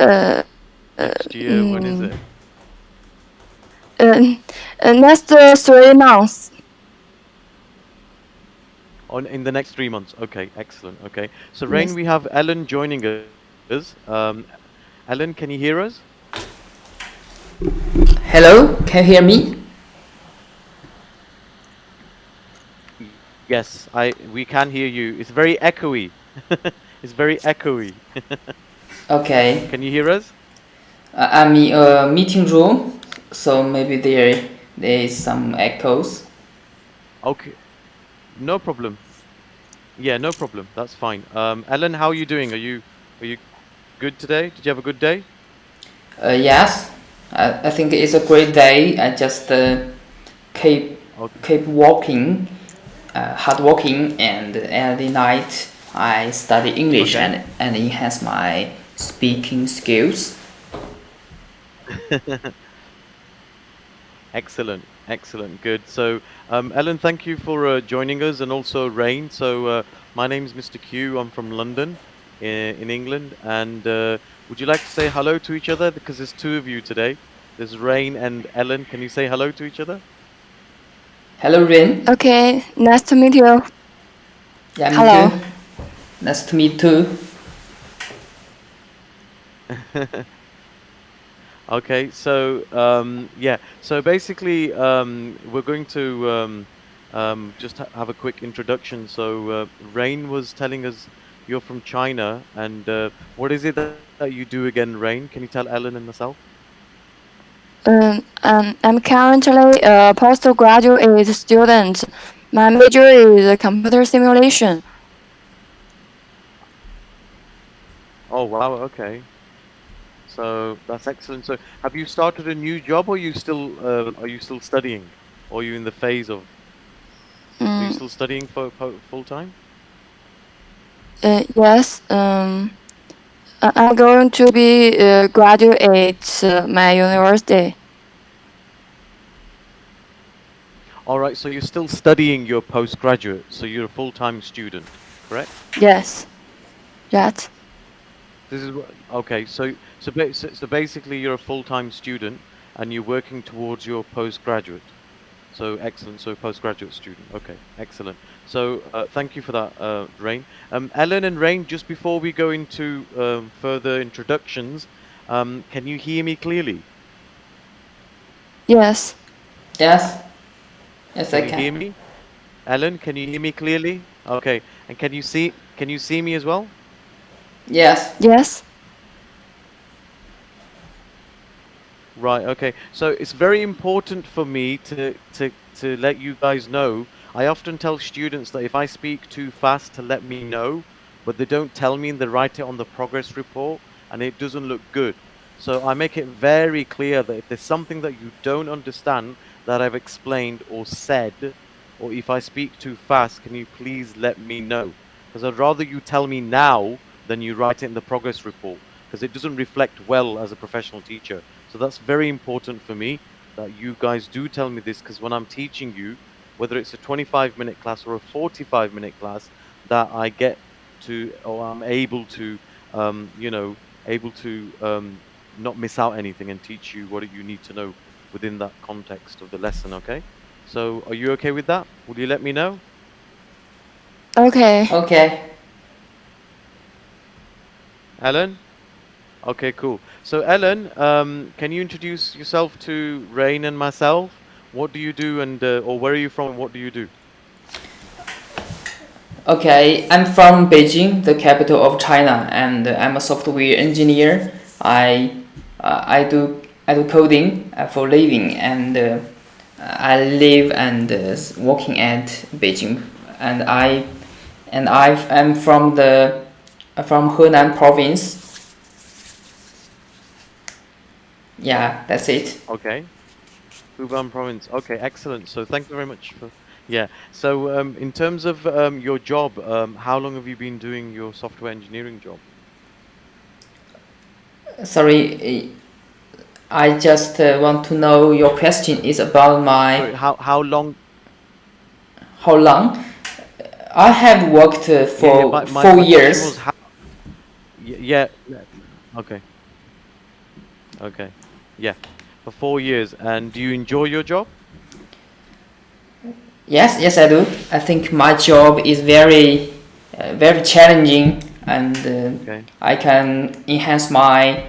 Uh, Next year, when is it? next 3 months. In the next 3 months. Okay, excellent. Okay. So, Rain, Yes. we have Ellen joining us. Ellen, can you hear us? Hello, can you hear me? Yes, we can hear you. It's very echoey. It's very echoey. Okay, Can you hear us? I'm in a meeting room, so maybe there is some echoes. Okay, no problem. Yeah, no problem. That's fine. Ellen, how are you doing? Are you good today? Did you have a good day? Yes, I think it's a great day. I just keep Okay. keep walking, hard working, and every night I study English Okay. and enhance my speaking skills. Excellent. Excellent. Good. So, Ellen, thank you for joining us, and also Rain. So, my name is Mr. Q. I'm from London, in England. And would you like to say hello to each other? Because there's two of you today. There's Rain and Ellen. Can you say hello to each other? Hello, Rin. Okay, nice to meet you. Yeah, me too. Hello. Nice to meet too. Okay, so yeah, so basically we're going to just have a quick introduction. So Rain was telling us you're from China, and what is it that you do again, Rain? Can you tell Ellen and myself? I'm currently a postgraduate student. My major is computer simulation. Oh wow, okay. So that's excellent. So have you started a new job, or are you still studying, or are you in the phase of are you Mm, still studying for full time? yes. I'm going to be graduate my university. All right, so you're still studying your postgraduate, so you're a full-time student, correct? Yes. That. This is okay. So basically, you're a full-time student and you're working towards your postgraduate. So excellent. So postgraduate student. Okay, excellent. So thank you for that, Rain. Ellen and Rain, just before we go into further introductions, can you hear me clearly? Yes. Yes, yes, I Can you can. hear me? Ellen, can you hear me clearly? Okay. And can you see me as well? Yes. Yes. Right, okay. So it's very important for me to let you guys know. I often tell students that if I speak too fast to let me know, but they don't tell me and they write it on the progress report and it doesn't look good. So I make it very clear that if there's something that you don't understand that I've explained or said, or if I speak too fast, can you please let me know? Because I'd rather you tell me now than you write it in the progress report, because it doesn't reflect well as a professional teacher. So that's very important for me that you guys do tell me this, because when I'm teaching you, whether it's a 25-minute class or a 45-minute class, that I get to, or I'm able to, able to not miss out anything and teach you what you need to know within that context of the lesson, okay? So are you okay with that? Will you let me know? Okay. Okay. Ellen? Okay, cool. So, Ellen, can you introduce yourself to Rain and myself? What do you do, and or where are you from? And what do you do? Okay, I'm from Beijing, the capital of China, and I'm a software engineer. I I do coding for living, and I live and working at Beijing, and I'm from the from Henan province. Yeah, that's it. Okay, Hubei province. Okay, excellent. So, thank you very much for. Yeah. So, in terms of your job, how long have you been doing your software engineering job? Sorry, I just want to know your question is about my Sorry, how long? how long. I have worked Yeah, yeah. for My four my question was years. how. Yeah. Yeah. Okay. Okay. Yeah. For 4 years. And do you enjoy your job? Yes, I do. I think my job is very challenging, and Okay. I can enhance my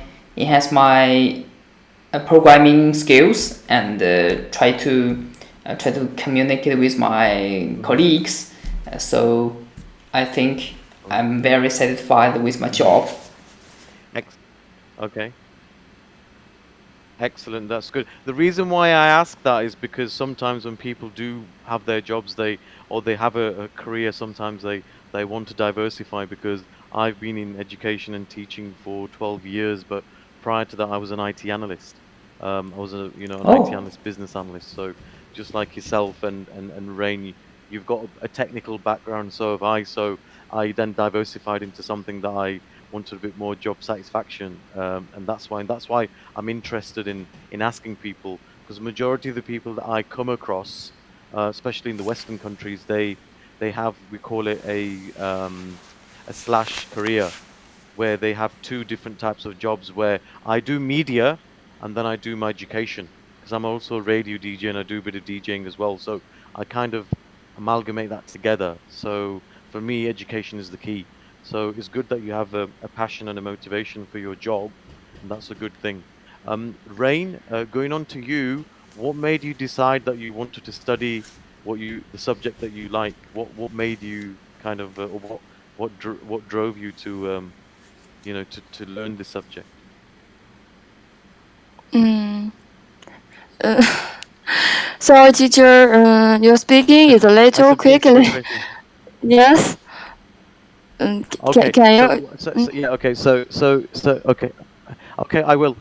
programming skills, and try to communicate with my Mm-hmm. colleagues. So I think I'm very satisfied with my Mm-hmm. job. Ex okay. Excellent. That's good. The reason why I ask that is because sometimes when people do have their jobs, they have a career, sometimes they want to diversify because I've been in education and teaching for 12 years, but prior to that I was an IT analyst. I was an IT Oh, analyst, business analyst. So just like yourself and Rain, you've got a technical background, so have I. So I then diversified into something that I wanted a bit more job satisfaction, and that's why I'm interested in asking people, because the majority of the people that I come across, especially in the Western countries, they have, we call it a slash career, where they have two different types of jobs. Where I do media and then I do my education, because I'm also a radio DJ and I do a bit of DJing as well. So I kind of amalgamate that together. So for me, education is the key. So it's good that you have a passion and a motivation for your job, and that's a good thing. Rain, going on to you, what made you decide that you wanted to study the subject that you like? What made you kind of, or what drove you to to learn this subject? Mm. Uh, sorry, teacher. Your speaking is a It's little it's a good quickly. question. Yes. Okay, Can so you? so yeah, okay, okay, okay, I will.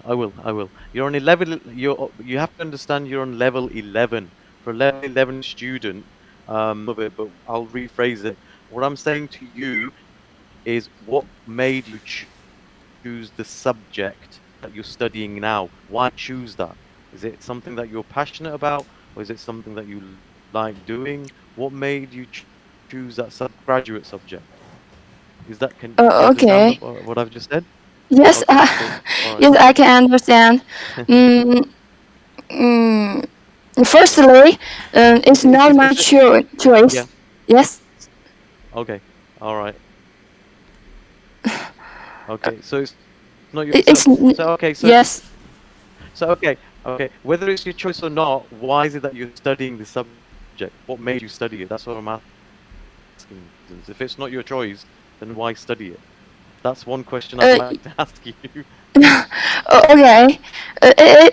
You're on 11. You have to understand you're on level 11. For a level 11 student, of it, but I'll rephrase it. What I'm saying to you is, what made you choose the subject that you're studying now? Why choose that? Is it something that you're passionate about, or is it something that you like doing? What made you choose that graduate subject? Do you understand Okay. what I've just said? Yes. Okay, cool. All right. Yes, I can understand. Mm, mm, Firstly, it's not my Is it? choice. Yeah. Yes. Okay. All right. Okay. So it's not your. It- it's n- So okay. yes. Okay. Okay. Whether it's your choice or not, why is it that you're studying this subject? What made you study it? That's what I'm asking. If it's not your choice, then why study it? That's one question I'd Uh, like to ask you. okay.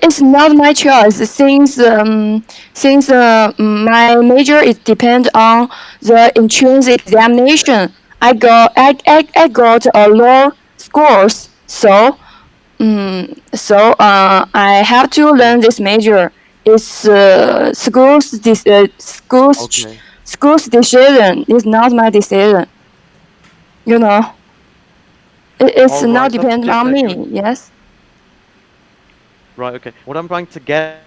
It's not my choice since my major is depend on the entrance examination. I got a low scores, so I have to learn Okay. this major. It's Okay. school's decision. It's not my decision. You know, it's All not right. depend Subject on that you're me. Yes. right. Okay. What I'm trying to get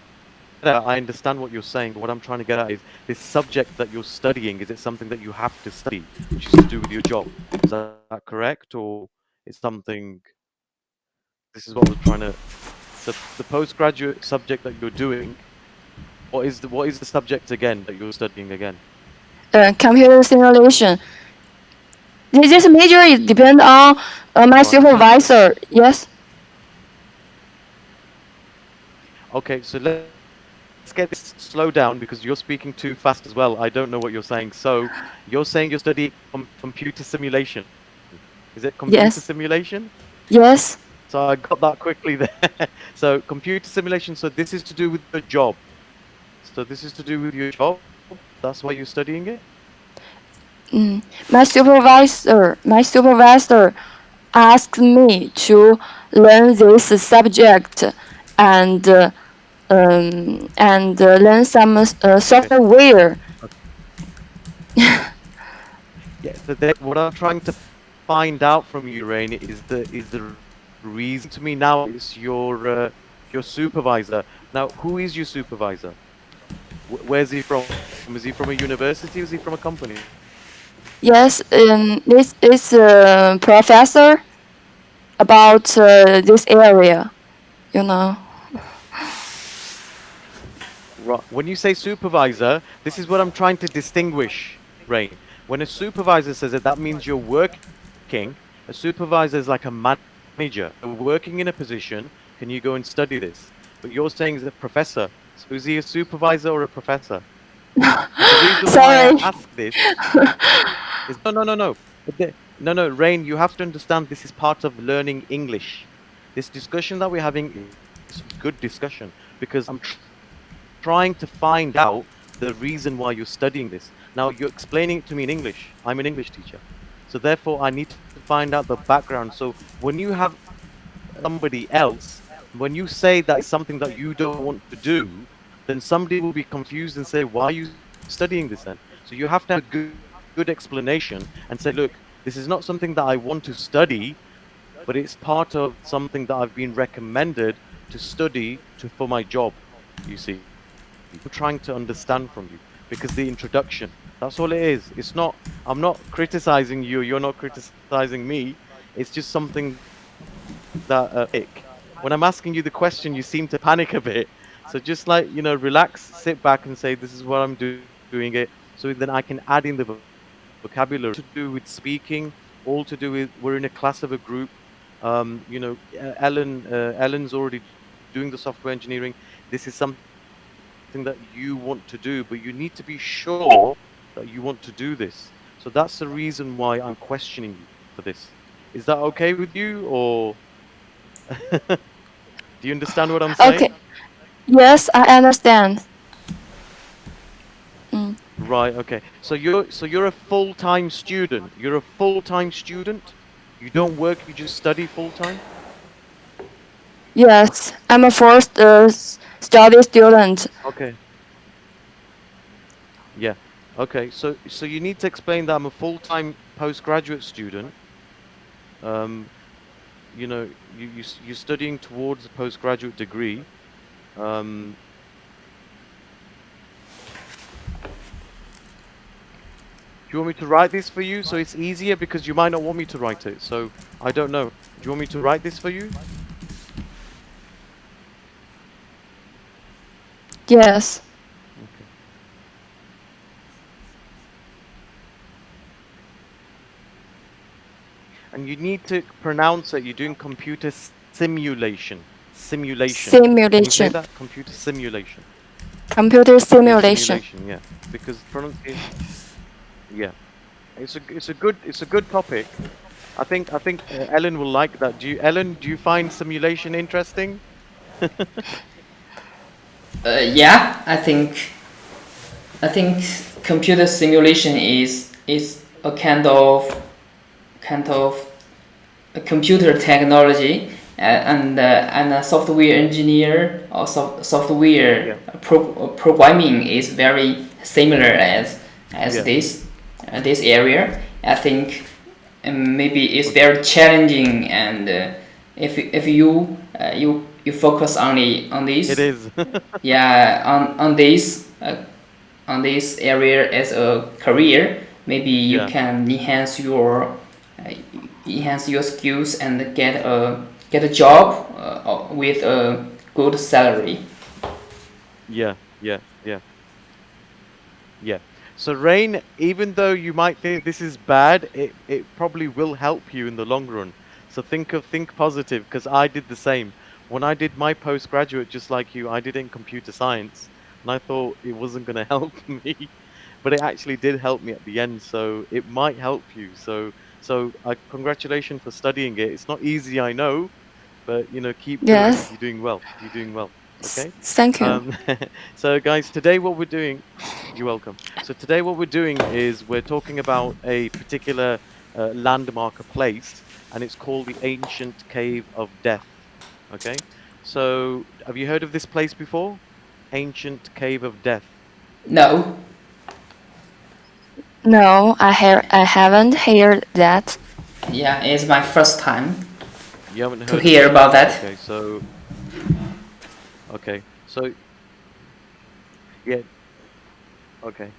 I understand what you're saying, but what I'm trying to get at is, this subject that you're studying, is it something that you have to study, which is to do with your job? Is that correct? Or is something, this is what we're trying to, the postgraduate subject that you're doing, what is the subject again that you're studying again? Computer simulation. This major is depend on my Right. supervisor. Yes. Okay, so let's get this slow down, because you're speaking too fast as well. I don't know what you're saying. So you're saying you're studying computer simulation. Is it computer Yes. simulation? Yes. So I got that quickly there. So computer simulation. So this is to do with your job. So this is to do with your job. That's why you're studying it. Mm. My supervisor asked me to learn this subject and learn some Okay. software. Okay. Yeah. What I'm trying to find out from you, Rain, is the reason to me now is your supervisor. Now, who is your supervisor? Where's he from? Is he from a university? Or is he from a company? Yes. This is a professor about this area. you know. Right. When you say supervisor, this is what I'm trying to distinguish, Rain. When a supervisor says it, that means you're working. A supervisor is like a manager. You're working in a position. Can you go and study this? But you're saying is a professor. So is he a supervisor or a professor? The reason why I Sorry. ask this is no. No, no, Rain, you have to understand this is part of learning English. This discussion that we're having is a good discussion because I'm trying to find out the reason why you're studying this. Now, you're explaining it to me in English. I'm an English teacher. So, therefore, I need to find out the background. So, when you have somebody else, when you say that is something that you don't want to do, then somebody will be confused and say, why are you studying this then? So, you have to have a good explanation and say, look, this is not something that I want to study, but it's part of something that I've been recommended to study for my job, you see. I'm trying to understand from you because the introduction, that's all it is. It's not, I'm not criticizing you, you're not criticizing me. It's just something that, when I'm asking you the question, you seem to panic a bit. So just like, relax, sit back and say, this is what I'm doing it. So then I can add in the vocabulary to do with speaking, all to do with, we're in a class of a group. Ellen's already doing the software engineering. This is something that you want to do, but you need to be sure that you want to do this. So that's the reason why I'm questioning you for this. Is that okay with you, or do you understand what I'm Okay. saying? Yes, I understand. Mm. Right, okay. So you're a full-time student. You're a full-time student? You don't work, you just study full-time? Yes, I'm a first study student. Okay. Yeah. Okay. So you need to explain that I'm a full-time postgraduate student. Um, you're studying towards a postgraduate degree. Um, do you want me to write this for you so it's easier because you might not want me to write it. So I don't know. Do you want me to write this for you? Yes. Okay. And you need to pronounce it. You're doing computer simulation. Simulation. Can you say Simulation. that? Computer simulation. Computer Yeah, simulation. simulation. Yeah, because pronunciation. Yeah, it's a good topic. I think Ellen will like that. Ellen, do you find simulation interesting? Yeah, I think computer simulation is a kind of a computer technology, and a software engineer or software Yeah, programming is very similar as yeah, this area. I think maybe it's okay. very challenging, and if you focus only on It this, is. yeah, on this area as a career, maybe you Yeah, can uh, enhance your skills and get a job with a good salary. yeah, yeah, yeah, yeah. So Rain, even though you might think this is bad, it probably will help you in the long run. So think positive, because I did the same. When I did my postgraduate, just like you, I did it in computer science, and I thought it wasn't going to help me, but it actually did help me at the end. So it might help you. So congratulations for studying it. It's not easy, I know, but keep going. Yes. You're doing well. You're doing well. Okay. Thank you. Um, so guys, today what we're doing, you're welcome. So today what we're doing is we're talking about a particular landmark, a place, and it's called the Ancient Cave of Death. Okay. So have you heard of this place before? Ancient Cave of Death. No, No, I haven't heard that. yeah, it's my first time You haven't to heard of hear it. about that. Okay. So yeah. Okay.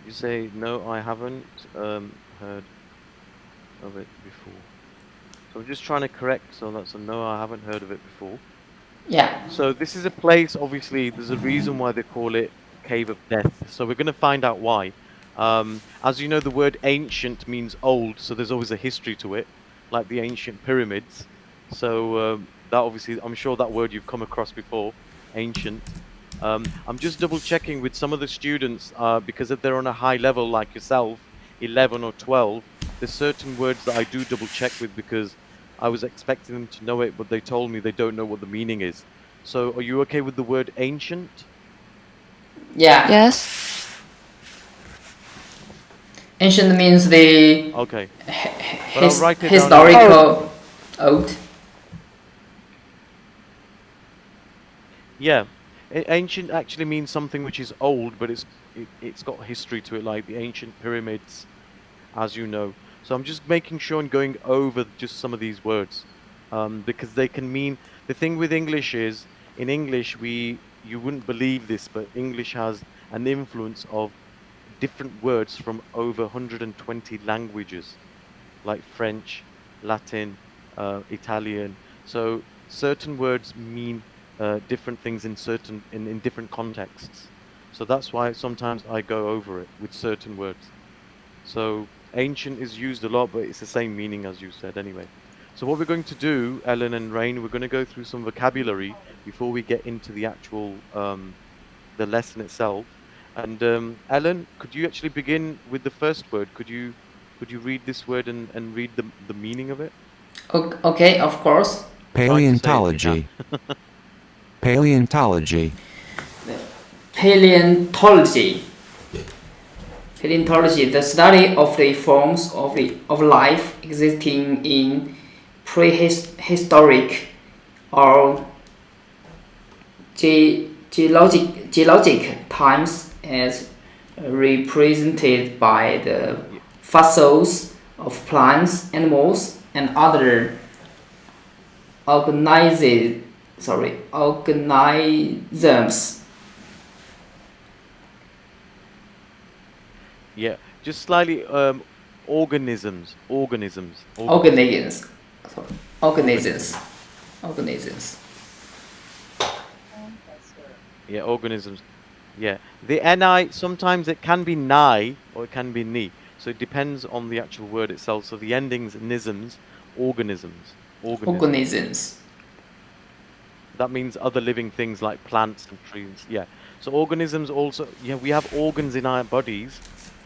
You say no, I haven't heard of it before. I'm just trying to correct, so that's a no, I haven't heard of it before. Yeah. So this is a place, obviously, there's a reason why they call it Cave of Death. So we're going to find out why. As you know, the word ancient means old, so there's always a history to it, like the ancient pyramids. So that obviously, I'm sure that word you've come across before, ancient. I'm just double checking with some of the students because if they're on a high level like yourself, 11 or 12, there's certain words that I do double check with because I was expecting them to know it, but they told me they don't know what the meaning is. So are you okay with the word ancient? Yeah. Yes. Ancient means the Okay, but I'll write it down anyway. historical old. Yeah, ancient actually means something which is old, but it's got history to it, like the ancient pyramids, as you know. So I'm just making sure and going over just some of these words, because they can mean. The thing with English is, in English you wouldn't believe this, but English has an influence of different words from over 120 languages, like French, Latin, Italian. So certain words mean different things in in different contexts. So that's why sometimes I go over it with certain words. So ancient is used a lot, but it's the same meaning as you said anyway. So what we're going to do, Ellen and Rain, we're going to go through some vocabulary before we get into the actual the lesson itself. And Ellen, could you actually begin with the first word? Could you read this word and read the meaning of it? Okay, of course. Try to say it if you can. Paleontology. Paleontology. Paleontology, the study of the forms of life existing in prehistoric or geologic times as represented by the Yeah, fossils of plants, animals, and other organisms. Organisms. yeah. Just slightly organisms. Organisms. Organisms. Organisms. Organisms. Yeah, organisms. Yeah. The ni, sometimes it can be ni or it can be ni. So it depends on the actual word itself. So the endings nisms, organisms. Organisms. Organisms. That means other living things like plants and trees. Yeah. So organisms also, yeah, we have organs in our bodies,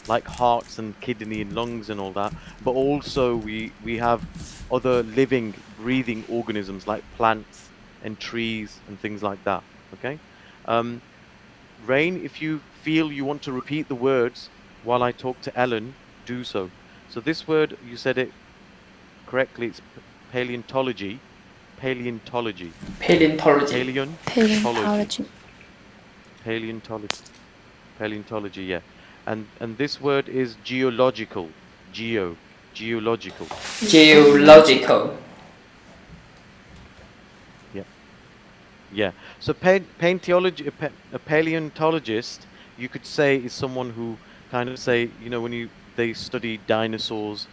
like hearts and kidney and lungs and all that. But also we have other living, breathing organisms like plants and trees and things like that. Okay. Um, Rain, if you feel you want to repeat the words while I talk to Ellen, do so. So this word, you said it correctly. It's paleontology. Paleontology. Paleontology. Paleontology. Paleontology. Paleontology. Paleontology, yeah. And this word is geological. Geological. Geological. Yeah. Yeah. So a paleontologist, you could say, is someone who kind of say, when they study dinosaurs,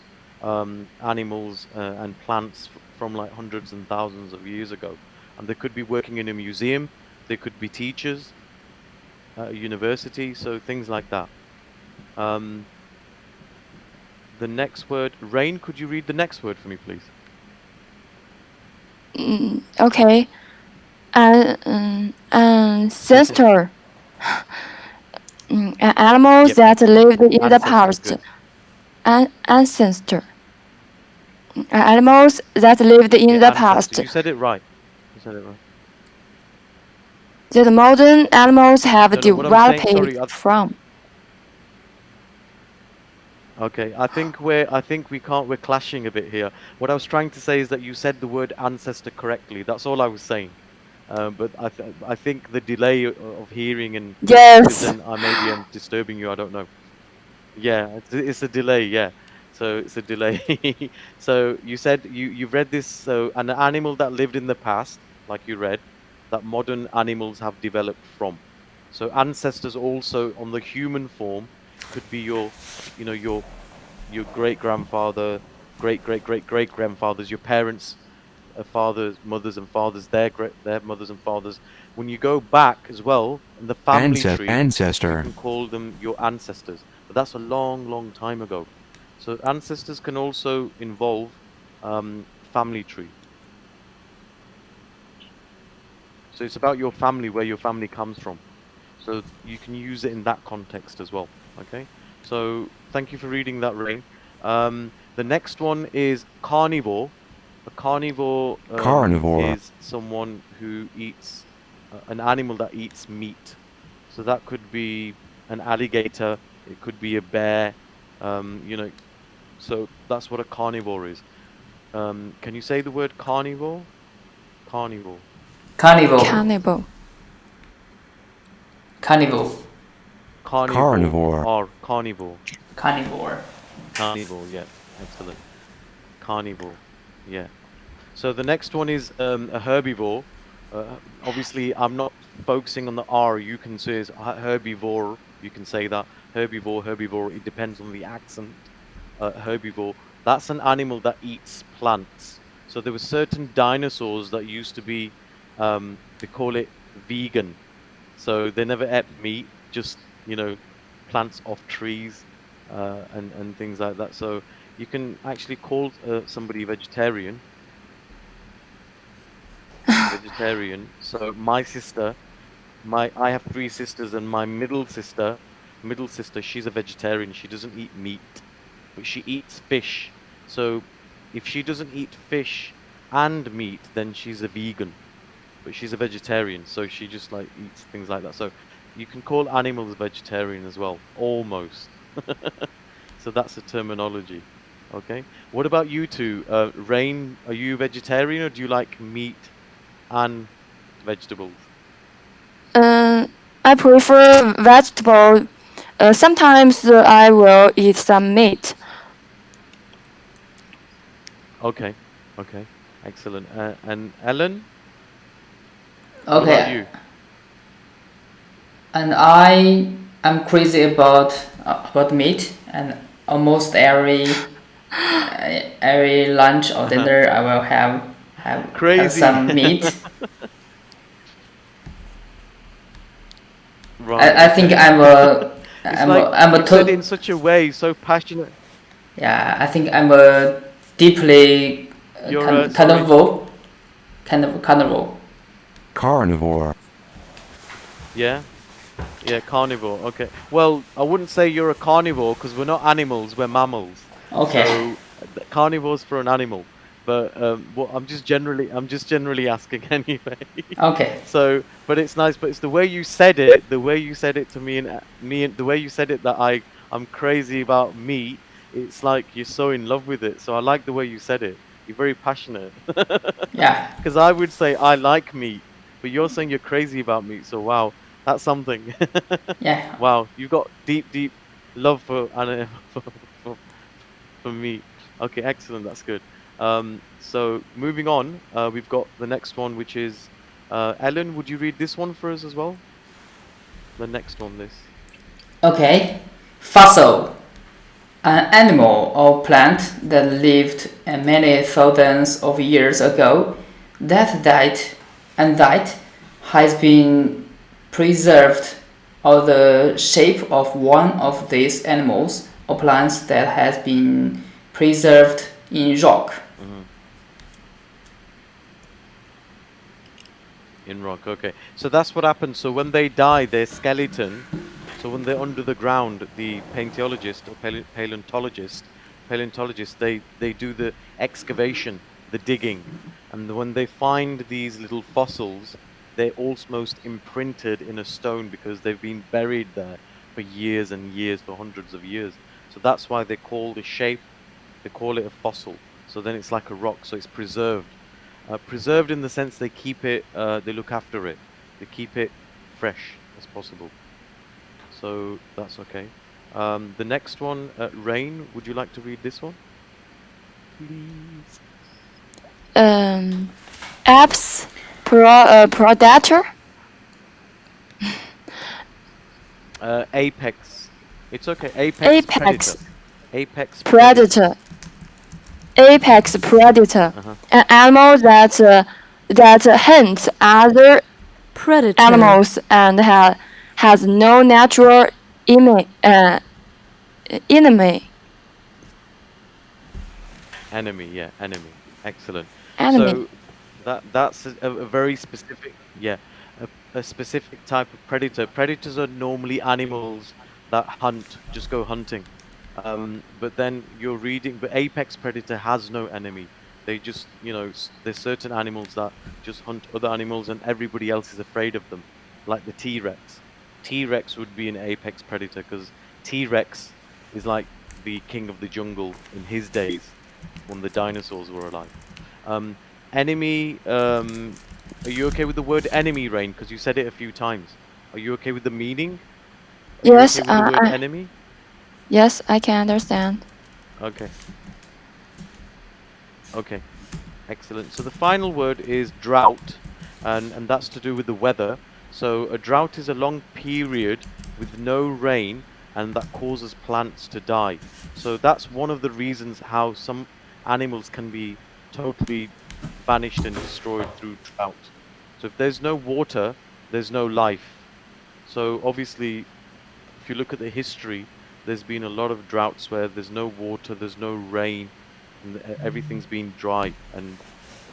animals, and plants from like hundreds and thousands of years ago, and they could be working in a museum, they could be teachers at a university, so things like that. Um, the next word, Rain, could you read the next word for me, please? Okay. Ancestor. Animals Yep, yep. that lived in the Ancestor, past. good. Ancestor. Animals that lived in Yeah, the ancestor. past. You said it right. You said it right. That modern animals have No, no, what I'm saying, developed sorry. from. Okay, I think we're clashing a bit here. What I was trying to say is that you said the word ancestor correctly. That's all I was saying. But I think the delay of hearing and because Yes. then I maybe am disturbing you. I don't know. Yeah, it's a delay. Yeah, so it's a delay. So you said you've read this. So an animal that lived in the past, like you read, that modern animals have developed from. So ancestors also on the human form could be your, your great grandfather, great grandfathers, your parents, fathers, mothers, and fathers, their mothers and fathers. When you go back as well in the family tree, you Ancestor. can call them your ancestors. But that's a long time ago. So ancestors can also involve family tree. So it's about your family, where your family comes from. So you can use it in that context as well. Okay. So thank you for reading that, Rain. The next one is carnivore. A carnivore Carnivore. is someone who eats an animal that eats meat. So that could be an alligator. It could be a bear. You know. So that's what a carnivore is. Can you say the word carnivore? Carnivore. Carnivore. Cannibal. Carnivore. Carnivore. Carnivore. Or carnivore. Carnivore. Carnivore. Yeah. Excellent. Carnivore. Yeah. So the next one is a herbivore. Obviously, I'm not focusing on the R. You can say it's herbivore. You can say that herbivore. It depends on the accent. Herbivore. That's an animal that eats plants. So there were certain dinosaurs that used to be, they call it vegan. So they never ate meat, just plants off trees, and things like that. So you can actually call somebody vegetarian. Vegetarian. So my sister, I have three sisters, and my middle sister, she's a vegetarian. She doesn't eat meat, but she eats fish. So if she doesn't eat fish and meat, then she's a vegan. But she's a vegetarian, so she just like eats things like that. So you can call animals vegetarian as well, almost. So that's the terminology. Okay. What about you two? Rain, are you vegetarian or do you like meat and vegetables? I prefer vegetable. Sometimes I will eat some meat. Okay. Okay. Excellent. And Ellen, what about Okay. you? And I am crazy about meat, and almost every lunch or dinner I will have Crazy. some meat. Right. I think Okay. It's like I'm a you've said it in to such a way, so passionate. yeah, I think I'm a deeply You're sorry. carnivore, carnivore. Carnivore. Yeah. Yeah, carnivore. Okay. Well, I wouldn't say you're a carnivore because we're not animals, we're mammals. Okay. So carnivore's for an animal. But I'm just generally asking anyway. Okay. So, but it's nice. But it's the way you said it, the way you said it to me, and the way you said it that I'm crazy about meat. It's like you're so in love with it. So I like the way you said it. You're very passionate. Yeah. Because I would say I like meat, but you're saying you're crazy about meat. So wow, that's something. Yeah. Wow, you've got deep love for for, for, for meat. Okay, excellent. That's good. So moving on, we've got the next one, which is Ellen. Would you read this one for us as well? The next one, this. Okay. Fossil. An animal or plant that lived many thousands of years ago that has been preserved, or the shape of one of these animals or plants that has been preserved in rock. Mm-hmm. In rock. Okay, so that's what happens. So when they die, their skeleton. So when they're under the ground, the paleontologist or paleontologist, they do the excavation, the digging, and when they find these little fossils, they're almost imprinted in a stone because they've been buried there for years and years, for hundreds of years. So that's why they call the shape, they call it a fossil. So then it's like a rock, so it's preserved. Preserved in the sense they keep it, they look after it, they keep it fresh as possible. So that's okay. The next one, Rain, would you like to read this one? Please. Apps predator. Apex. It's okay. Apex Apex predator. Apex predator. predator. apex predator, Uh-huh. an animal that hunts other Predator. animals and has no natural enemy. Enemy, yeah, enemy. Excellent. Enemy. So that's a very specific, yeah, a specific type of predator. Predators are normally animals that hunt, just go hunting. But then you're reading, but apex predator has no enemy. They just, there's certain animals that just hunt other animals, and everybody else is afraid of them, like the T-Rex. T-Rex would be an apex predator because T-Rex is like the king of the jungle in his days when the dinosaurs were alive. Um, enemy. Are you okay with the word enemy, Rain? Because you said it a few times. Are you okay with the meaning? Are you Yes, okay with the word enemy? yes, I can understand. Okay. Okay. Excellent. So the final word is drought, and that's to do with the weather. So a drought is a long period with no rain, and that causes plants to die. So that's one of the reasons how some animals can be totally vanished and destroyed through drought. So if there's no water, there's no life. So obviously, if you look at the history, there's been a lot of droughts where there's no water, there's no rain, and everything's been dry and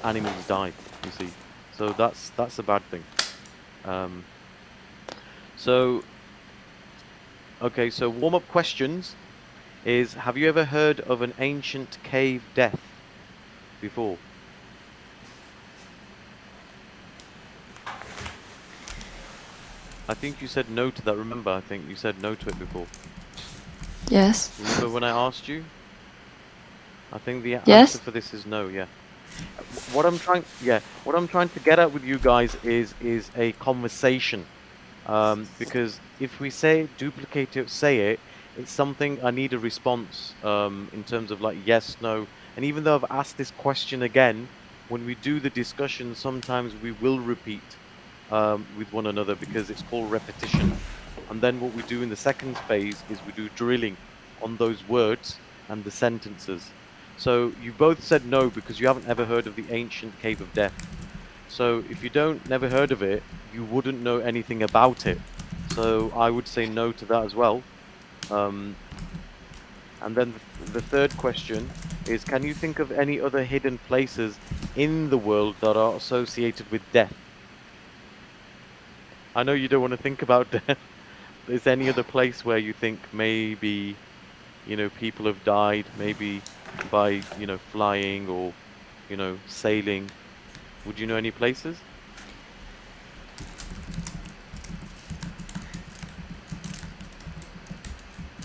animals die. You see, so that's a bad thing. Um, so okay, so warm-up questions is: have you ever heard of an ancient cave death before? I think you said no to that. Remember, I think you said no to it before. Yes. Remember when I asked you? I think the answer Yes. for this is no. Yeah. What I'm trying to get at with you guys is a conversation. Because if we say duplicate it, say it, it's something I need a response. In terms of like yes, no, and even though I've asked this question again, when we do the discussion, sometimes we will repeat with one another because it's called repetition. And then what we do in the second phase is we do drilling on those words and the sentences. So you both said no because you haven't ever heard of the ancient cave of death. So if you don't never heard of it, you wouldn't know anything about it. So I would say no to that as well. Um, and then the third question is, can you think of any other hidden places in the world that are associated with death? I know you don't want to think about death. Is there any other place where you think maybe, people have died, maybe by, flying or, sailing? Would you know any places?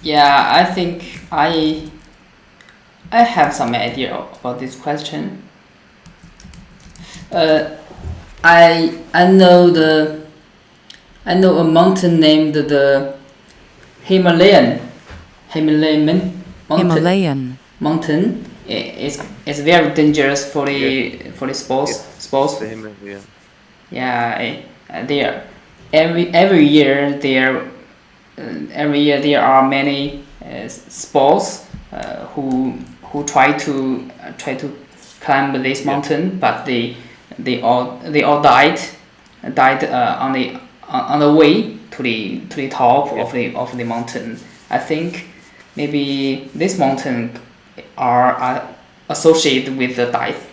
Yeah, I think I have some idea about this question. Uh, I know a mountain named the Himalayan mountain. Himalayan. Mountain is very dangerous for the Yes, for the sports yes. sports. The him, yeah. Yeah, they are every year there are many sports who try to climb this Yeah. mountain, but they all died on the way to the top Yeah. of the mountain. I think maybe this mountain are associated with the death.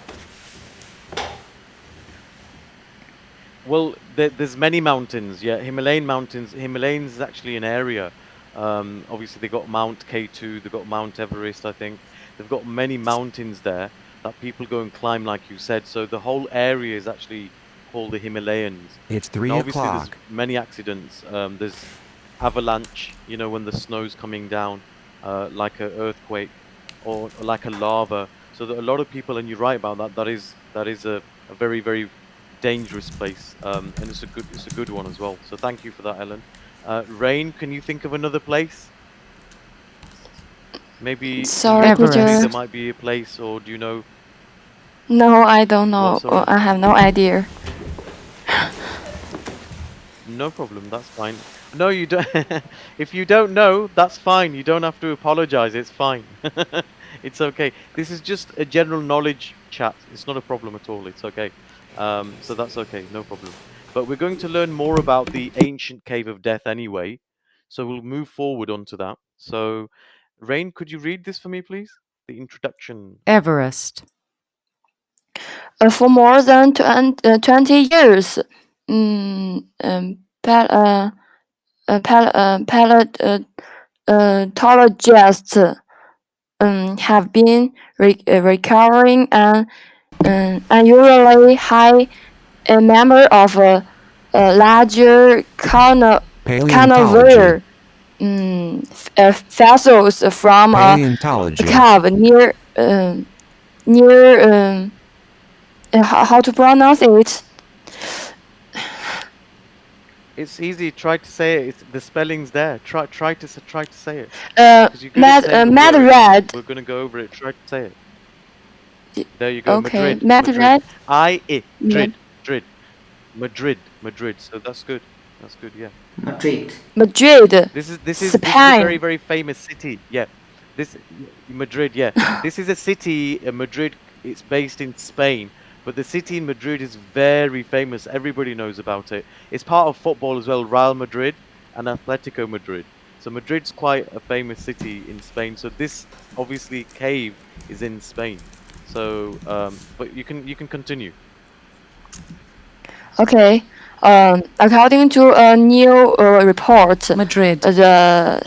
Well, there's many mountains. Yeah, Himalayan mountains. Himalayas is actually an area. Obviously, they got Mount K2. They've got Mount Everest. I think they've got many mountains there that people go and climb, like you said. So the whole area is actually called the Himalayas. It's Now, 3 obviously, there's o'clock. many accidents. There's avalanche. When the snow's coming down, like an earthquake or like a lava. So that a lot of people, and you're right about that. That is a very very dangerous place, and it's a good one as well. So thank you for that, Ellen. Rain, can you think of another place? Maybe in Sorry, your country teacher. there Everest. might be a place, or do you know No, I don't what? know. Sorry, I have no idea. no problem. That's fine. No, you don't. If you don't know, that's fine. You don't have to apologize. It's fine. It's okay. This is just a general knowledge chat. It's not a problem at all. It's okay. So that's okay. No problem. But we're going to learn more about the ancient cave of death anyway. So we'll move forward onto that. So, Rain, could you read this for me, please? The introduction. Everest. For more than 20 years, paleontologists have been recovering an unusually high number of larger Paleontology. carnivore fossils from a Paleontology. cave near how to pronounce it? It's easy. Try to say it. The spelling's there. Try to say it. Uh, Because you're good at saying the Mad word. Red. We're gonna go over it. Try to say it. There you go. Okay, Madrid. Mad Red. Madrid. Madrid. So that's good. That's good. Yeah. Madrid. Madrid. This is a Spain. very, very famous city. Yeah. This Madrid. Yeah. This is a city. Madrid. It's based in Spain, but the city in Madrid is very famous. Everybody knows about it. It's part of football as well. Real Madrid and Atletico Madrid. So Madrid's quite a famous city in Spain. So this obviously cave is in Spain. So, but you can continue. Okay. According to a new report, Madrid. the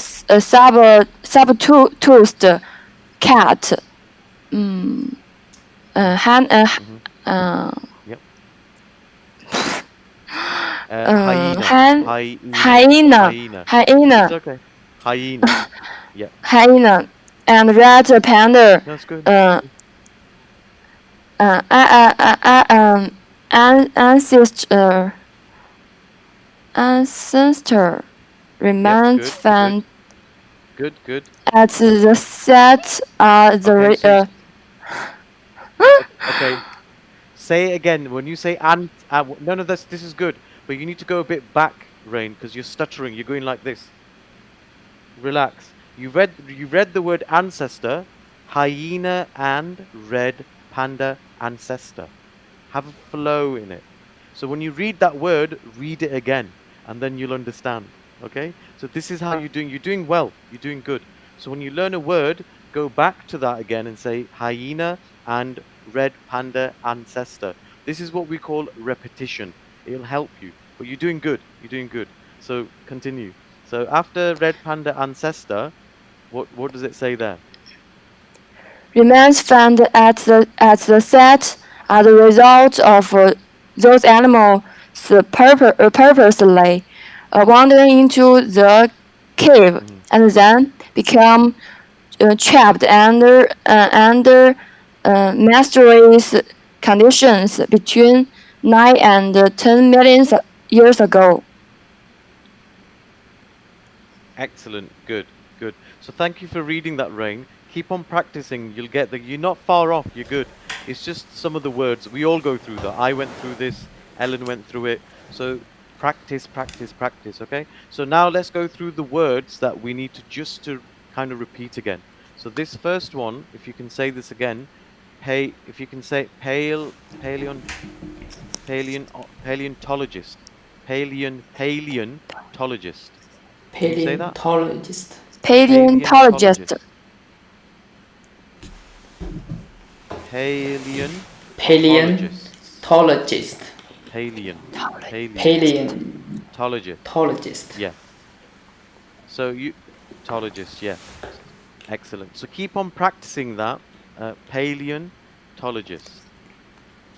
saber-toothed cat, Yep. hyena, It's okay. Hyena. Yeah. hyena, and red panda, That's good. ancestor remains Good. found Good. at the site Okay, so okay. Say it again. When you say no, this is good. But you need to go a bit back, Rain, because you're stuttering. You're going like this. Relax. You read the word ancestor, hyena and red panda ancestor. Have a flow in it. So when you read that word, read it again, and then you'll understand. Okay? So this is how you're doing. You're doing well. You're doing good. So when you learn a word, go back to that again and say hyena and red panda ancestor. This is what we call repetition. It'll help you. But you're doing good. You're doing good. So continue. So after red panda ancestor, what does it say there? remains found at the site are the result of those animals purposely wandering into the cave and then become trapped under mysterious conditions between 9 and 10 million years ago. Excellent. Good. So thank you for reading that, Rain. Keep on practicing. You'll get there. You're not far off. You're good. It's just some of the words. We all go through that. I went through this. Ellen went through it. So practice. Okay. So now let's go through the words that we need to kind of repeat again. So this first one, if you can say this again, if you can say paleontologist, paleontologist. Can you say that? Paleontologist. Paleontologist. Paleontologist. Paleontologist. Yeah. So yeah. Excellent. So keep on practicing that. Paleontologist.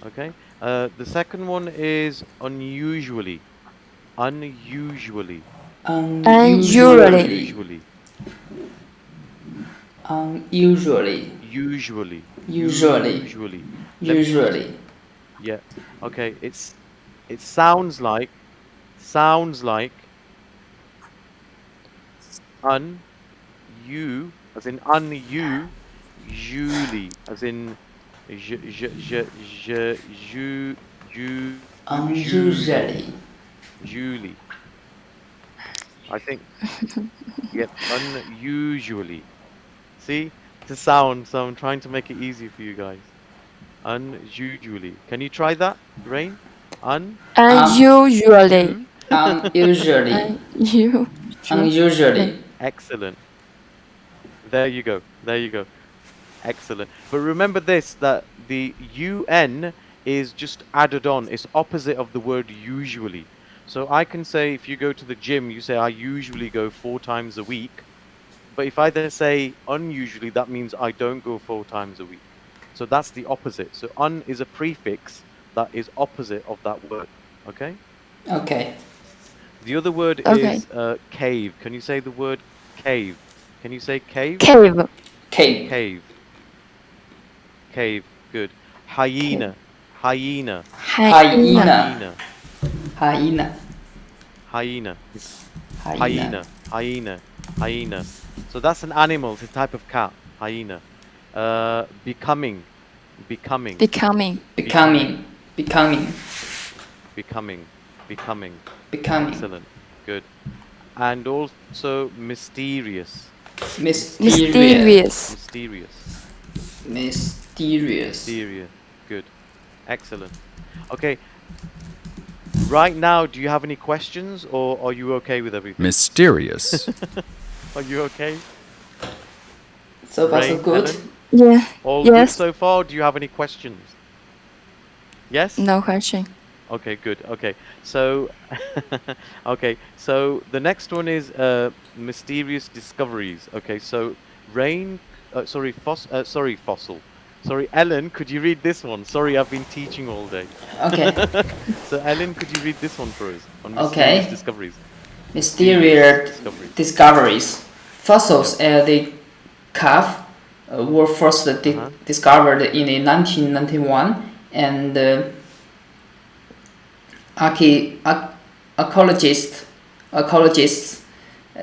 Okay. The second one is unusually. Unusually. Usually. Yeah. Okay. It sounds like as in usually as in Unusually. Julie. I think. Yep. Unusually. See, to sound, so I'm trying to make it easy for you guys. Unusually. Can you try that, Rain? Un Unusually. you Unusually. Unusually. Unusually. excellent. There you go. There you go. Excellent. But remember this, that the UN is just added on. It's opposite of the word usually. So I can say if you go to the gym, you say I usually go 4 times a week. But if I then say unusually, that means I don't go 4 times a week. So that's the opposite. So un is a prefix that is opposite of that word. Okay? Okay. The other word Okay. is cave. Can you say the word cave? Can you say cave? Cave. Cave. Cave. Cave. Good. Cave. Hyena. Hyena. Hyena. Hyena. Hyena. Hyena. Hyena. Hyena. Hyena. Hyena. So that's an animal. It's a type of cat. Hyena. Becoming. Becoming. Becoming. Becoming. Becoming. Becoming. Becoming. Becoming. Excellent. Good. And also mysterious. Mysterious. Mysterious. Mysterious. Mysterious. Mysterious. Good. Excellent. Okay. Right now, do you have any questions, or are you okay with everything? Mysterious. Are you okay? So far, so Rain, good. Helen? Yeah. All good Yes. so far? Do you have any questions? Yes? No question. Okay, good. Okay. So, okay. So the next one is mysterious discoveries. Okay. So Rain, sorry, Fossil. Sorry, Ellen, could you read this one? Sorry, I've been teaching all day. Okay. So Ellen, could you read this one for us on mysterious Okay. discoveries? Mysterious discoveries. discoveries. Fossils at the cave were first discovered in 1991, and archaeologists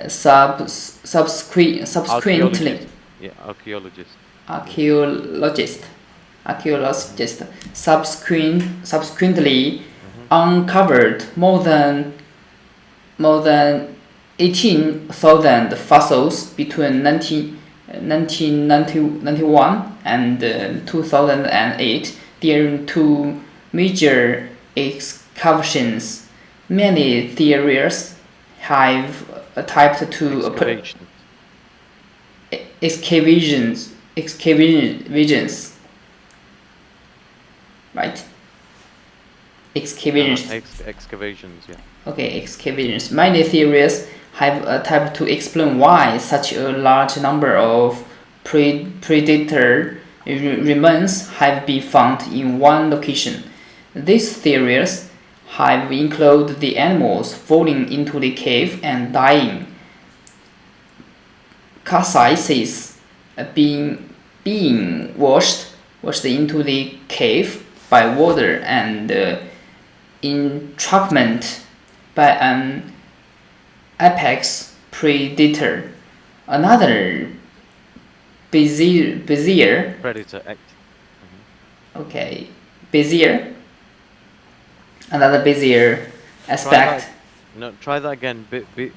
subsequently Archaeologist. Yeah, archaeologist. archaeologist subsequently uncovered more than 18,000 fossils between 1991 and 2008 during two major excavations. Many theories have typed to Excavations. excavations, right? Excavations. Excavations. Yeah. Okay, excavations. Many theories have attempted to explain why such a large number of predator remains have been found in one location. These theories have included the animals falling into the cave and dying, carcasses being washed into the cave by water, and entrapment by an apex predator. Another bizarre Predator. okay bizarre another bizarre aspect. Try that again. Bi-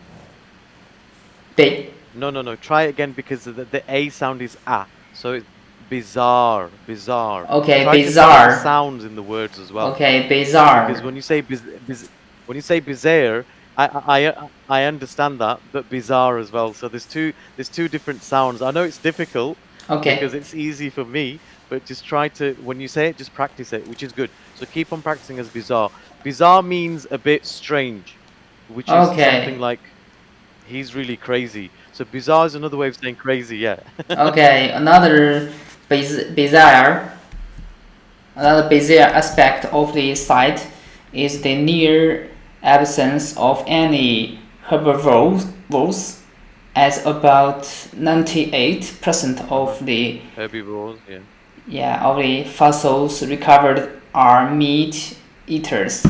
No. Try it again because the A sound is ah. So it's bizarre. okay, Try to find bizarre. the sounds in the words as well. Okay, bizarre. Because when you say when you say bizarre, I understand that, but bizarre as well. So there's two different sounds. I know it's difficult Okay. because it's easy for me, but just try to, when you say it, just practice it, which is good. So keep on practicing as bizarre. Bizarre means a bit strange, which is something like he's really crazy. So bizarre is another way of saying crazy. Yeah. Okay, another bizarre aspect of the site is the near absence of any herbivores, as about 98% of the Herbivores. of the fossils recovered are meat eaters.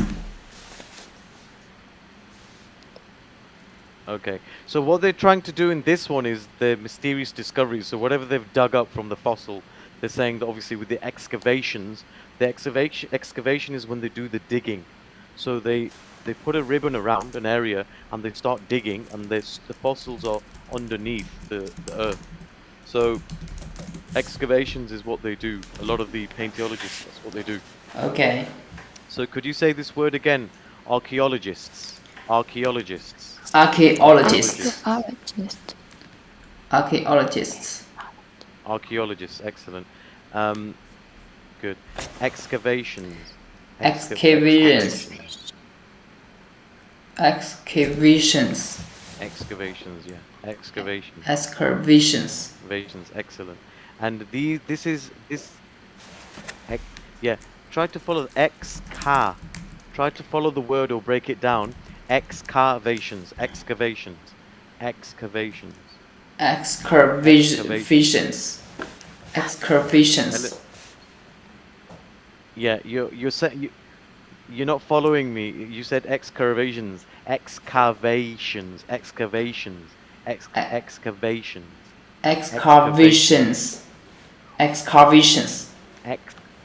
Okay, so what they're trying to do in this one is the mysterious discoveries. So whatever they've dug up from the fossil, they're saying that obviously with the excavations, the excavation is when they do the digging. So they put a ribbon around an area and they start digging, and the fossils are underneath the earth. So Excavations is what they do. A lot of the paintologists, that's what they do. Okay. So could you say this word again? Archaeologists. Archaeologists. Archaeologists. Archaeologist. Archaeologists. Archaeologists. Excellent. Good. Excavations. Excavations. Excavations. Excavations. Excavations. Yeah. Excavations. Excavations. Excavations. Excellent. And this is this. Yeah. Try to follow exca. Try to follow the word or break it down. Excavations. Excavations. Excavations. Excavations. Excavations. Yeah, you're not following me. You said excavations, excavations, excavations, excavations, Excavations. Excavations.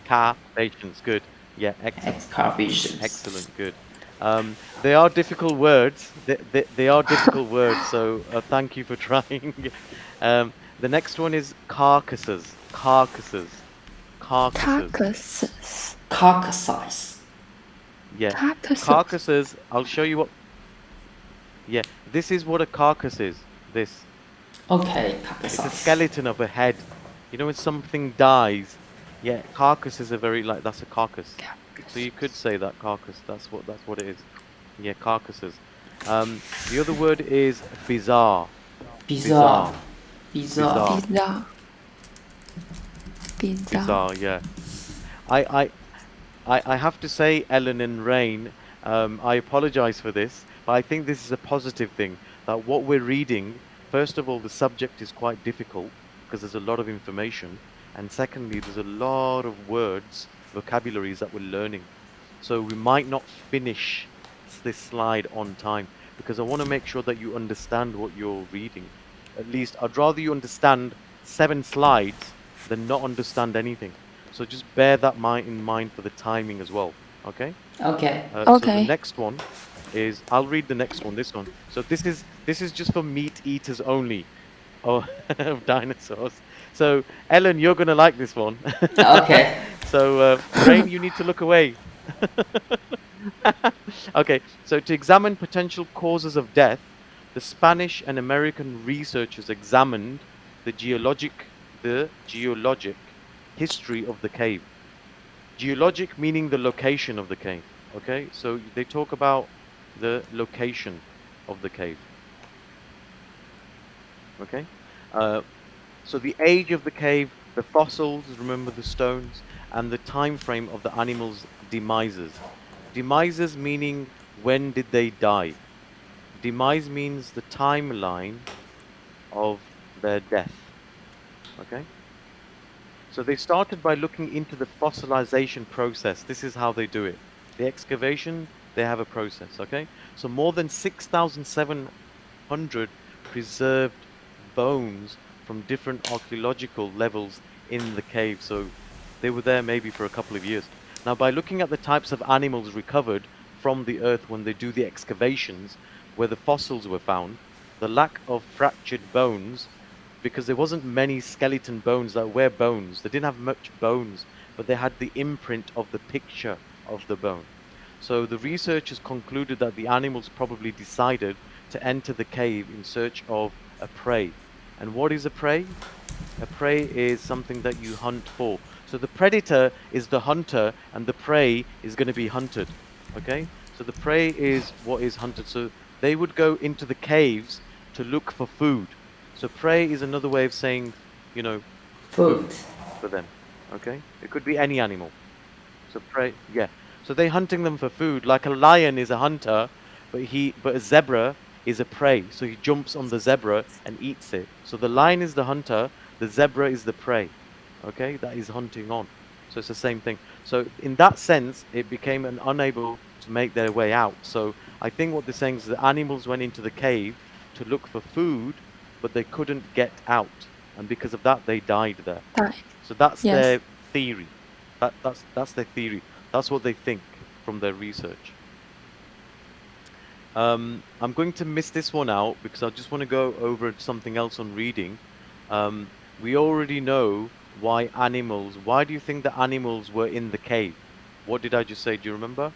excavations. Good. Yeah, excellent. Excavations. Excellent. Good. They are difficult words. They are difficult words. So thank you for trying. The next one is carcasses. Carcasses. Carcasses. Carcasses. Carcasses. Yeah. Carcasses. Carcasses. I'll show you what. Yeah. This is what a carcass is. This. Okay, It's a carcasses. skeleton of a head. You know when something dies. Yeah. Carcasses are very like that's a carcass. So you could say that carcass. That's what it is. Yeah. Carcasses. The other word is bizarre. Bizarre. Bizarre. Bizarre. Bizarre. Bizarre. Bizarre. Yeah. I have to say, Ellen and Rain, I apologize for this, but I think this is a positive thing. That what we're reading, first of all, the subject is quite difficult because there's a lot of information, and secondly, there's a lot of words, vocabularies that we're learning. So we might not finish this slide on time because I want to make sure that you understand what you're reading. At least I'd rather you understand 7 slides than not understand anything. So just bear that in mind for the timing as well. Okay? Okay. So the Okay. next one is I'll read the next one. This one. So this is just for meat eaters only. Oh, of dinosaurs. So Ellen, you're gonna like this one. Okay. So Rain, you need to look away. Okay. So to examine potential causes of death, the Spanish and American researchers examined the geologic history of the cave. Geologic meaning the location of the cave. Okay, so they talk about the location of the cave. Okay, so the age of the cave, the fossils, remember the stones, and the time frame of the animals' demises. Demises meaning when did they die? Demise means the timeline of their death. Okay. So they started by looking into the fossilization process. This is how they do it. The excavation, they have a process, okay? So more than 6,700 preserved bones from different archaeological levels in the cave. So they were there maybe for a couple of years. Now, by looking at the types of animals recovered from the earth when they do the excavations, where the fossils were found, the lack of fractured bones, because there wasn't many skeleton bones that were bones. They didn't have much bones, but they had the imprint of the picture of the bone. So the researchers concluded that the animals probably decided to enter the cave in search of a prey. And what is a prey? A prey is something that you hunt for. So the predator is the hunter and the prey is going to be hunted. Okay? So the prey is what is hunted. So they would go into the caves to look for food. So prey is another way of saying, you know, Food. for them. Okay? It could be any animal. So prey, yeah. So they're hunting them for food. Like a lion is a hunter, but a zebra is a prey. So he jumps on the zebra and eats it. So the lion is the hunter, the zebra is the prey. Okay? That is hunting on. So it's the same thing. So in that sense, it became unable to make their way out. So I think what they're saying is the animals went into the cave to look for food, but they couldn't get out, and because of that, they died there. Die. So that's Yes. their theory. That's their theory. That's what they think from their research. I'm going to miss this one out because I just want to go over something else on reading. We already know Why do you think the animals were in the cave? What did I just say? Do you remember?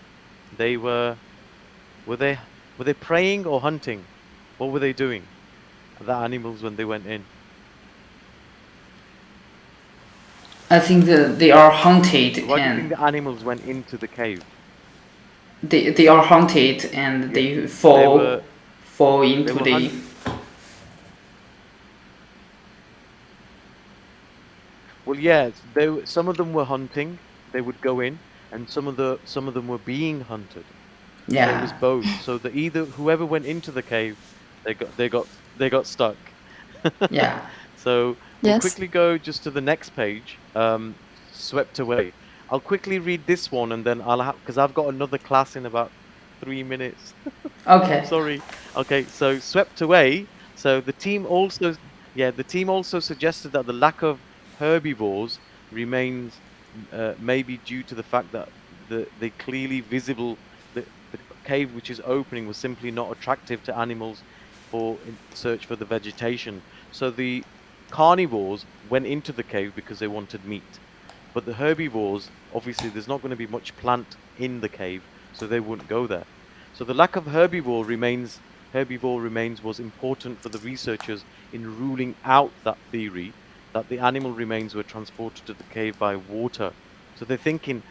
They were they were they praying or hunting? What were they doing? The animals when they went in. I think that they are haunted Why do you think and the animals went into the cave? they are haunted and Yeah, they they fall they into were the. hunt. Well, yes, some of them were hunting. They would go in, and some of them were being hunted. So it Yeah, was both. So that either whoever went into the cave, they got stuck. yeah. So we'll Yes. quickly go just to the next page. Swept away. I'll quickly read this one, and then I'll have because I've got another class in about 3 minutes. I'm Okay. sorry. Okay, so swept away. So the team also suggested that the lack of herbivores remains maybe due to the fact that the clearly visible the cave which is opening was simply not attractive to animals for in search for the vegetation. So the carnivores went into the cave because they wanted meat. But the herbivores, obviously, there's not going to be much plant in the cave, so they wouldn't go there. So the lack of herbivore remains was important for the researchers in ruling out that theory that the animal remains were transported to the cave by water. So they're thinking,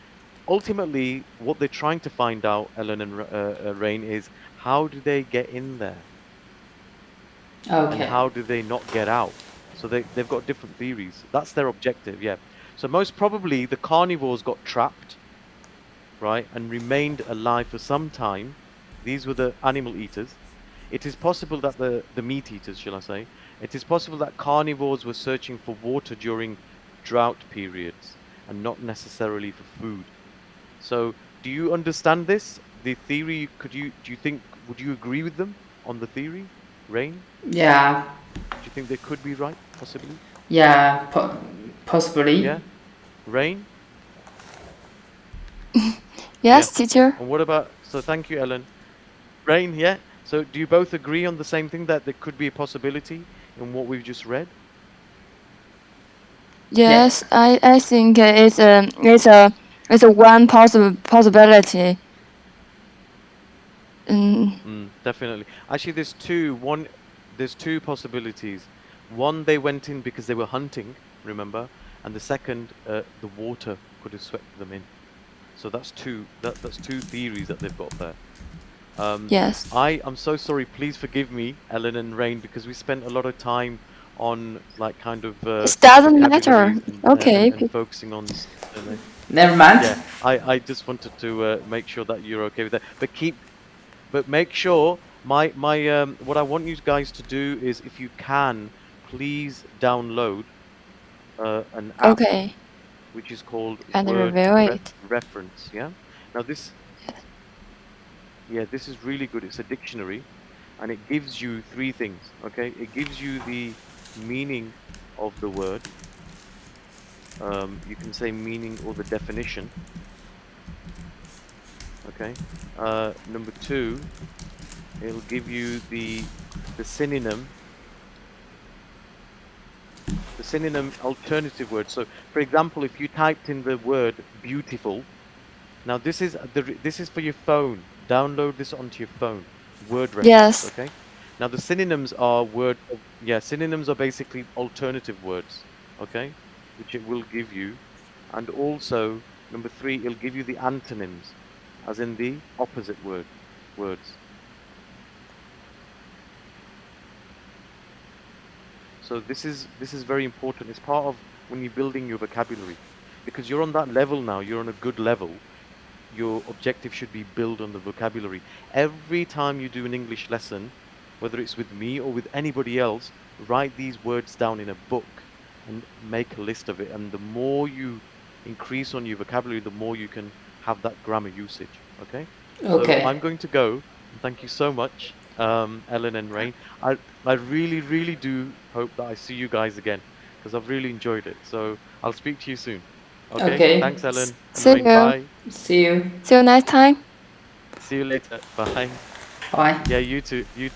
ultimately, what they're trying to find out, Ellen and Rain, is how do they get in there and Okay. how do they not get out? So they've got different theories. That's their objective, yeah. So most probably the carnivores got trapped, right, and remained alive for some time. These were the animal eaters. It is possible that the meat eaters, shall I say, it is possible that carnivores were searching for water during drought periods and not necessarily for food. So, do you understand this? The theory, do you think, would you agree with them on the theory? Rain? Yeah, Do you think they could be right, possibly? yeah. Possibly. Yeah? Rain? Yeah. Yes, teacher. And what about, so thank you, Ellen. Rain, yeah? So do you both agree on the same thing that there could be a possibility in what we've just read? Yeah. Yes, I think it's a one possibility. Mm, Definitely. Actually, there's two possibilities. One, they went in because they were hunting, remember? And the second, the water could have swept them in. So that's two theories that they've got there. yes. I'm so sorry. Please forgive me, Ellen and Rain, because we spent a lot of time on like kind of It doesn't matter. vocabularies Okay. and focusing on. Never mind. Yeah, I just wanted to make sure that you're okay with that. But make sure my what I want you guys to do is, if you can, please download an app Okay. which is called And Word review it. Reference. Yeah. Now this is really good. It's a dictionary, and it gives you three things. Okay, it gives you the meaning of the word. You can say meaning or the definition. Okay. Number two, it'll give you the synonym, the synonym alternative word. So, for example, if you typed in the word beautiful, now this is for your phone. Download this onto your phone. Word reference. Yes. Okay. Now the synonyms are basically alternative words. Okay, which it will give you, and also number three, it'll give you the antonyms, as in the opposite words. So this is very important. It's part of when you're building your vocabulary, because you're on that level now. You're on a good level. Your objective should be build on the vocabulary. Every time you do an English lesson, whether it's with me or with anybody else, write these words down in a book and make a list of it. And the more you increase on your vocabulary, the more you can have that grammar usage. Okay? So Okay. I'm going to go. Thank you so much, Ellen and Rain. I really, really do hope that I see you guys again, because I've really enjoyed it. So I'll speak to you soon. Okay? Okay. Thanks, Ellen and See Rain. you. Bye. See you. See you next time. See you later. Bye. Bye. Yeah, you too. You